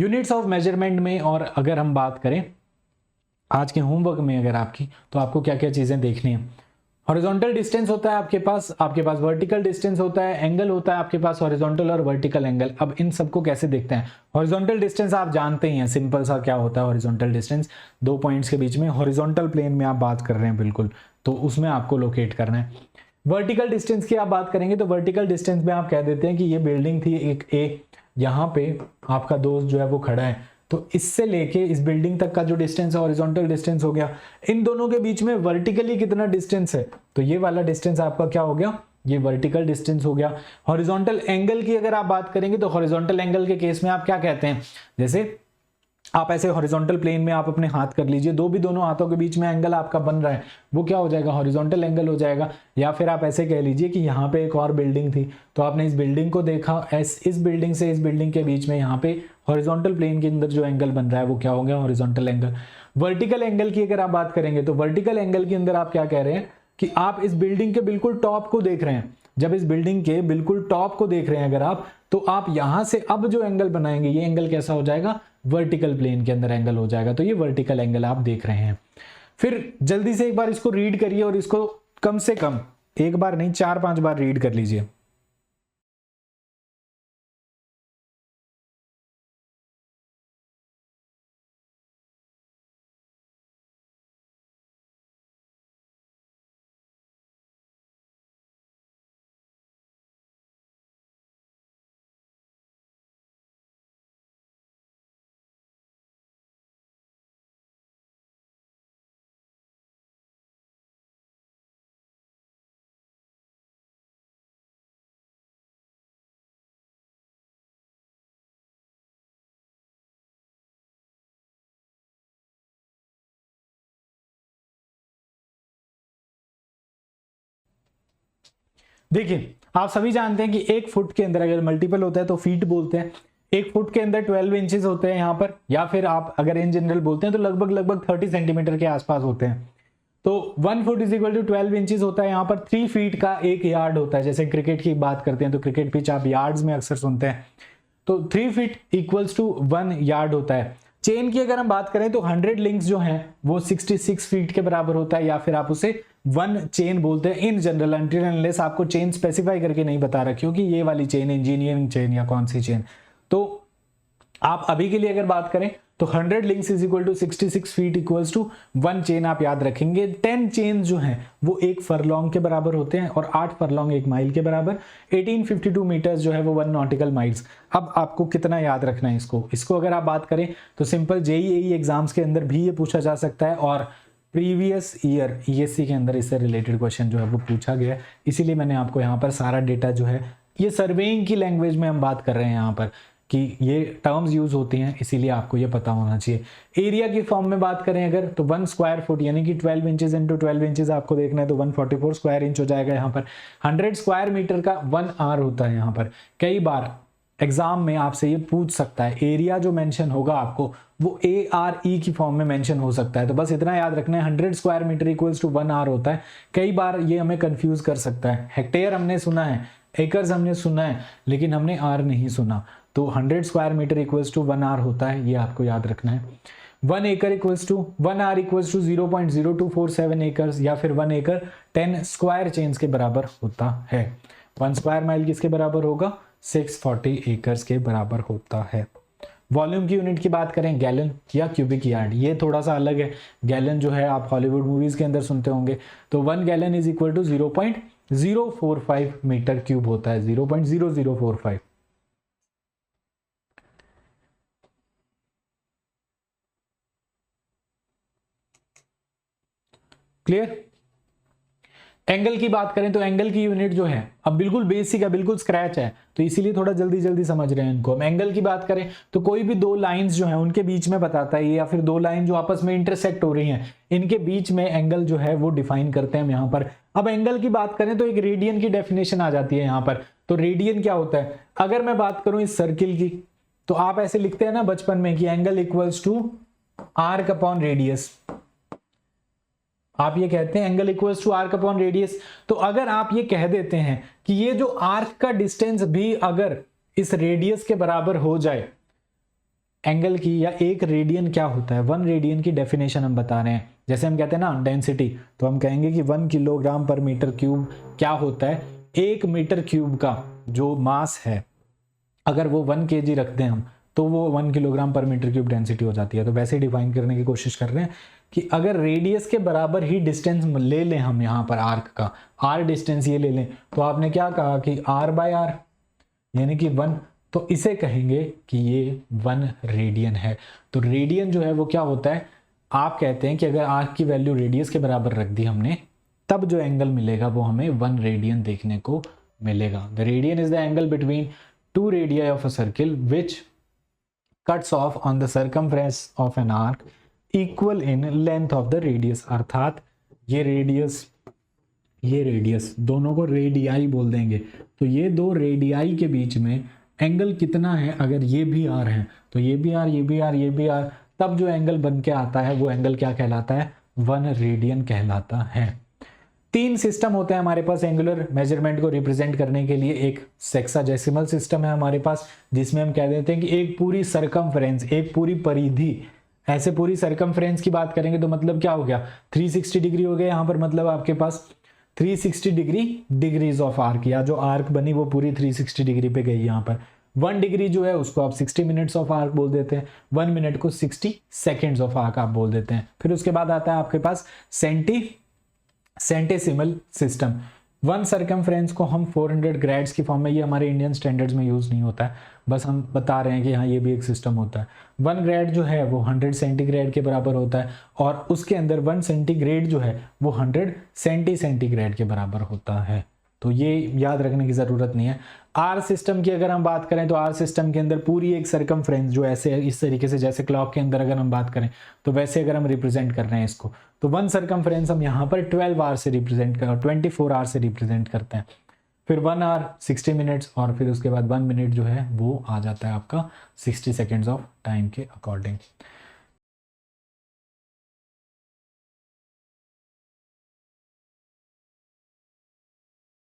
Units of measurement में और अगर हम बात करें आज के होमवर्क में अगर आपकी, तो आपको क्या क्या चीजें देखनी है। हॉरिजॉन्टल डिस्टेंस होता है आपके पास वर्टिकल डिस्टेंस होता है, एंगल होता है आपके पास हॉरिजॉन्टल और वर्टिकल एंगल। अब इन सबको कैसे देखते हैं? हॉरिजॉन्टल डिस्टेंस आप जानते ही हैं, सिंपल सा क्या होता है हॉरिजॉन्टल डिस्टेंस, दो पॉइंट्स के बीच में हॉरिजॉन्टल प्लेन में आप बात कर रहे हैं बिल्कुल, तो उसमें आपको लोकेट करना है। वर्टिकल डिस्टेंस की आप बात करेंगे तो वर्टिकल डिस्टेंस में आप कह देते हैं कि ये बिल्डिंग थी एक ए, यहाँ पे आपका दोस्त जो है वो खड़ा है, तो इससे लेके इस बिल्डिंग तक का जो डिस्टेंस है हॉरिजॉन्टल डिस्टेंस हो गया। इन दोनों के बीच में वर्टिकली कितना डिस्टेंस है, तो ये वाला डिस्टेंस आपका क्या हो गया, ये वर्टिकल डिस्टेंस हो गया। हॉरिजॉन्टल एंगल की अगर आप बात करेंगे तो हॉरिजॉन्टल एंगल के केस में आप क्या कहते हैं, जैसे आप ऐसे हॉरिजॉन्टल प्लेन में आप अपने हाथ कर लीजिए, दोनों हाथों के बीच में एंगल आपका बन रहा है, वो क्या हो जाएगा, हॉरिजॉन्टल एंगल हो जाएगा। या फिर आप ऐसे कह लीजिए कि यहाँ पे एक और बिल्डिंग थी, तो आपने इस बिल्डिंग को देखा, इस बिल्डिंग से इस बिल्डिंग के बीच में यहाँ पे हॉरिजॉन्टल प्लेन के अंदर जो एंगल बन रहा है वो क्या हो गया, हॉरिजॉन्टल एंगल। वर्टिकल एंगल की अगर आप बात करेंगे तो वर्टिकल एंगल के अंदर आप क्या कह रहे हैं कि आप इस बिल्डिंग के बिल्कुल टॉप को देख रहे हैं, जब इस बिल्डिंग के बिल्कुल टॉप को देख रहे हैं अगर आप, तो आप यहां से अब जो एंगल बनाएंगे ये एंगल कैसा हो जाएगा, वर्टिकल प्लेन के अंदर एंगल हो जाएगा, तो ये वर्टिकल एंगल आप देख रहे हैं। फिर जल्दी से एक बार इसको रीड करिए और इसको कम से कम एक बार नहीं 4-5 बार रीड कर लीजिए। देखिए आप सभी जानते हैं कि एक फुट के अंदर अगर मल्टीपल होता है तो फीट बोलते हैं, एक फुट के अंदर 12 इंचेस होते हैं यहाँ पर, या फिर आप अगर इन जनरल बोलते हैं तो लगभग 30 सेंटीमीटर के आसपास होते हैं। तो 1 foot is equal to 12 inches होता है यहाँ पर। 3 फीट का एक यार्ड होता है, जैसे क्रिकेट की बात करते हैं तो क्रिकेट पिच आप यार्ड्स में अक्सर सुनते हैं, तो 3 फीट इक्वल्स टू 1 यार्ड होता है। चेन की अगर हम बात करें तो 100 लिंक्स जो हैं वो 66 फीट के बराबर होता है, या फिर आप उसे 1 चेन बोलते हैं इन जनरल, अनटिल अनलेस आपको चेन स्पेसिफाई करके नहीं बता रखी हो कि ये वाली चेन इंजीनियरिंग चेन या कौन सी चेन। तो आप अभी के लिए अगर बात करें तो 100 links is equal to 66 feet equals to 1 chain आप याद रखेंगे। 10 चेन जो हैं वो 1 फरलॉन्ग के बराबर होते हैं और 8 फरलॉन्ग 1 माइल के बराबर, 1852 मीटर्स जो है वो 1 नॉटिकल माइल्स। अब आपको कितना याद रखना है इसको अगर आप बात करें तो सिंपल जेईई एग्जाम्स के अंदर भी ये पूछा जा सकता है, और प्रीवियस ईयर ईएससी के अंदर इससे रिलेटेड क्वेश्चन जो है वो पूछा गया है। इसीलिए मैंने आपको यहाँ पर सारा डेटा जो है, ये सर्वेइंग की लैंग्वेज में हम बात कर रहे हैं यहाँ पर कि ये टर्म्स यूज होती हैं, इसीलिए आपको ये पता होना चाहिए। एरिया की फॉर्म में बात करें अगर तो 1 स्क्वायर फुट यानी कि 12 इंचेस इंटू 12 इंचेस आपको देखना है तो 144 स्क्वायर इंच हो जाएगा यहाँ पर। 100 स्क्वायर मीटर का 1 आर होता है यहाँ पर। कई बार एग्जाम में आपसे ये पूछ सकता है, एरिया जो मेंशन होगा आपको वो ARE की फॉर्म में मेंशन हो सकता है, तो बस इतना याद रखना है 100 square metre equals to 1 are होता है। कई बार ये हमें कंफ्यूज कर सकता है, हेक्टेयर हमने सुना है, एकर्स हमने सुना है, लेकिन हमने आर नहीं सुना, तो 100 square metre equals to 1 are होता है, ये आपको याद रखना है। 1 एकड़ equals to 1 are equals to 0.0247 acres, या फिर 1 एकड़ 10 स्क्वायर चेन्स के बराबर होता है। 1 स्क्वायर माइल किसके बराबर होगा, 640 एकर्स के बराबर होता है। वॉल्यूम की यूनिट की बात करें गैलन या क्यूबिक यार्ड, ये थोड़ा सा अलग है। गैलन जो है आप हॉलीवुड मूवीज के अंदर सुनते होंगे, तो 1 gallon is equal to 0.045 metre cube होता है, 0.0045। क्लियर। एंगल की बात करें तो एंगल की यूनिट जो है अब बिल्कुल बेसिक है, बिल्कुल स्क्रैच है, तो इसीलिए थोड़ा जल्दी समझ रहे हैं इनको। हम एंगल की बात करें तो कोई भी दो लाइंस जो हैं उनके बीच में बताता है, या फिर दो लाइन जो आपस में इंटरसेक्ट हो रही हैं इनके बीच में एंगल जो है वो डिफाइन करते हैं हम यहाँ पर। अब एंगल की बात करें तो एक रेडियन की डेफिनेशन आ जाती है यहाँ पर। तो रेडियन क्या होता है, अगर मैं बात करूं इस सर्किल की, तो आप ऐसे लिखते हैं ना बचपन में कि angle equals to arc upon radius, आप ये कहते हैं angle equals to arc upon radius. तो अगर आप ये कह देते हैं कि ये जो आर्क का डिस्टेंस भी अगर इस रेडियस के बराबर हो जाए, एंगल की या एक रेडियन क्या होता है, 1 रेडियन की डेफिनेशन हम बता रहे हैं। जैसे हम कहते हैं ना डेंसिटी, तो हम कहेंगे कि 1 किलोग्राम पर मीटर क्यूब क्या होता है, 1 मीटर क्यूब का जो मास है अगर वो 1 kg रखते हैं हम तो वो 1 किलोग्राम पर मीटर क्यूब डेंसिटी हो जाती है। तो वैसे डिफाइन करने की कोशिश कर रहे हैं कि अगर रेडियस के बराबर ही डिस्टेंस ले लें हम यहाँ पर आर्क का, आर डिस्टेंस ये ले लें, तो आपने क्या कहा कि r बाय आर यानी कि 1, तो इसे कहेंगे कि ये 1 रेडियन है। तो रेडियन जो है वो क्या होता है, आप कहते हैं कि अगर आर्क की वैल्यू रेडियस के बराबर रख दी हमने तब जो एंगल मिलेगा वो हमें 1 रेडियन देखने को मिलेगा। The radian is the angle between 2 radii of a circle which cuts off on the circumference of an arc equal in length of the radius। अर्थात ये रेडियस दोनों को रेडियाई बोल देंगे। तो ये दो रेडियाई के बीच में एंगल कितना है, अगर ये भी आर है तो ये भी आर, ये भी आर, ये भी आर, तब जो एंगल बन के आता है वो एंगल क्या कहलाता है, 1 रेडियन कहलाता है। 3 सिस्टम होते हैं हमारे पास एंगुलर मेजरमेंट को रिप्रेजेंट करने के लिए। एक सेक्साडेसिमल सिस्टम है हमारे पास जिसमें हम कह देते हैं कि एक पूरी सरकमफ्रेंस, एक पूरी परिधि, ऐसे पूरी सरकमफ्रेंस की बात करेंगे तो मतलब क्या हो गया, 360 डिग्री हो गया यहाँ पर, मतलब आपके पास 360 डिग्रीज ऑफ आर्क, या जो आर्क बनी वो पूरी 360 डिग्री पे गई। यहाँ पर 1 डिग्री जो है उसको आप 60 मिनट्स ऑफ आर्क बोल देते हैं, 1 मिनट को 60 सेकेंड्स ऑफ आर्क आप बोल देते हैं। फिर उसके बाद आता है आपके पास सेंटेसिमल सिस्टम। 1 सरकमफ्रेंस को हम 400 ग्रेड्स की फॉर्म में, ये हमारे इंडियन स्टैंडर्ड्स में यूज़ नहीं होता है, बस हम बता रहे हैं कि हाँ ये भी एक सिस्टम होता है। 1 ग्रेड जो है वो 100 सेंटीग्रेड के बराबर होता है और उसके अंदर 1 सेंटीग्रेड जो है वो 100 सेंटीग्रेड के बराबर होता है। तो ये याद रखने की ज़रूरत नहीं है। आर सिस्टम की अगर हम बात करें तो आर सिस्टम के अंदर पूरी एक सरकमफ्रेंस जो ऐसे इस तरीके से, जैसे क्लॉक के अंदर अगर हम बात करें तो वैसे अगर हम रिप्रेजेंट कर रहे हैं इसको, तो 1 सरकमफ्रेंस हम यहाँ पर 12 आवर से रिप्रेजेंट कर, 24 आवर से रिप्रेजेंट करते हैं। फिर 1 आवर 60 मिनट्स और फिर उसके बाद 1 मिनट जो है वो आ जाता है आपका 60 सेकेंड्स ऑफ टाइम के अकॉर्डिंग।